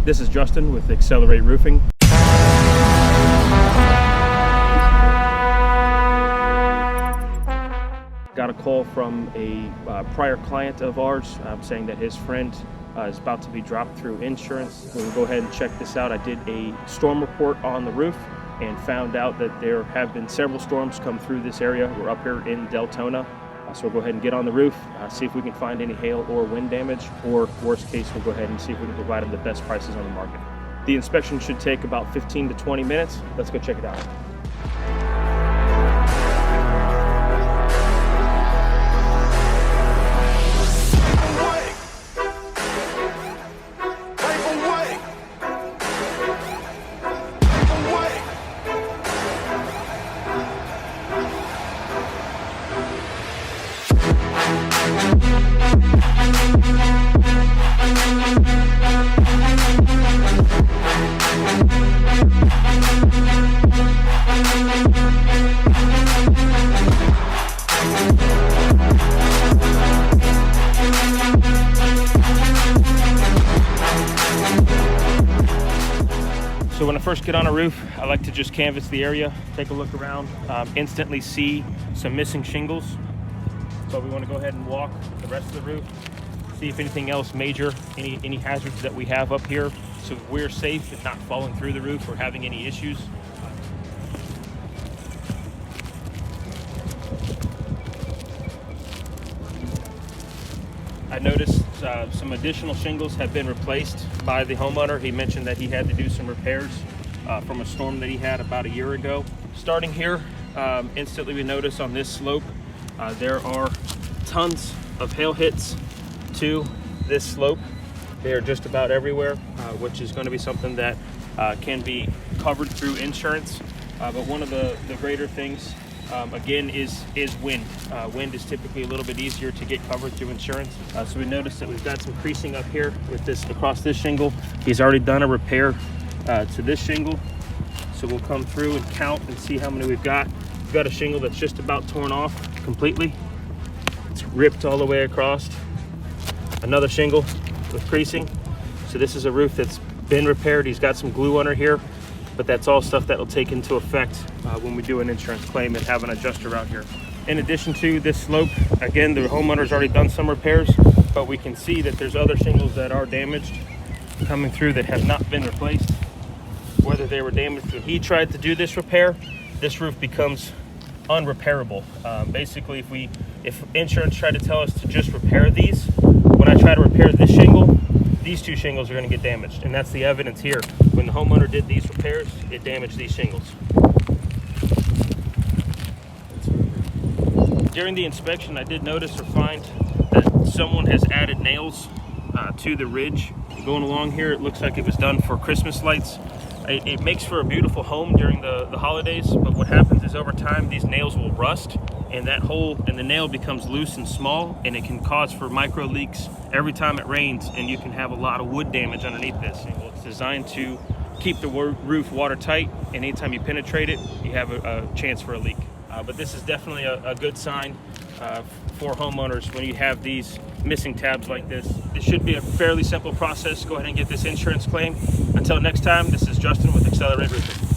This is Justin with XLR8 Roofing. Got a call from a prior client of ours saying that his friend is about to be dropped through insurance. We'll go ahead and check this out. I did a storm report on the roof and found out that there have been several storms come through this area. We're up here in Deltona. So we'll go ahead and get on the roof, see if we can find any hail or wind damage, or worst case, we'll go ahead and see if we can provide them the best prices on the market. The inspection should take about 15 to 20 minutes. Let's go check it out. So when I first get on a roof, I like to just canvass the area, take a look around, instantly see some missing shingles. So we want to go ahead and walk the rest of the roof, see if anything else major, any hazards that we have up here, so we're safe and not falling through the roof or having any issues. I noticed some additional shingles have been replaced by the homeowner. He mentioned that he had to do some repairs from a storm that he had about a year ago. Starting here, instantly we notice on this slope, there are tons of hail hits to this slope. They are just about everywhere, which is going to be something that can be covered through insurance. But one of the greater things again is wind. Wind is typically a little bit easier to get covered through insurance. So we noticed that we've got some creasing up here with this across this shingle. He's already done a repair to this shingle. So we'll come through and count and see how many we've got. We've got a shingle that's just about torn off completely. It's ripped all the way across. Another shingle with creasing. So this is a roof that's been repaired. He's got some glue under here, but that's all stuff that will take into effect when we do an insurance claim and have an adjuster out here. In addition to this slope, again, the homeowner's already done some repairs, but we can see that there's other shingles that are damaged coming through that have not been replaced. Whether they were damaged when he tried to do this repair, this roof becomes unrepairable. Basically, if insurance tried to tell us to just repair these, when I try to repair this shingle, these two shingles are going to get damaged, and that's the evidence here. When the homeowner did these repairs, it damaged these shingles. During the inspection, I did notice or find that someone has added nails to the ridge. Going along here, it looks like it was done for Christmas lights. It makes for a beautiful home during the holidays, but what happens is over time, these nails will rust, and that hole in the nail becomes loose and small, and it can cause for micro leaks every time it rains, and you can have a lot of wood damage underneath this. It's designed to keep the roof watertight, and anytime you penetrate it, you have a chance for a leak. But this is definitely a good sign for homeowners when you have these missing tabs like this. It should be a fairly simple process. Go ahead and get this insurance claim. Until next time, this is Justin with XLR8 Roofing.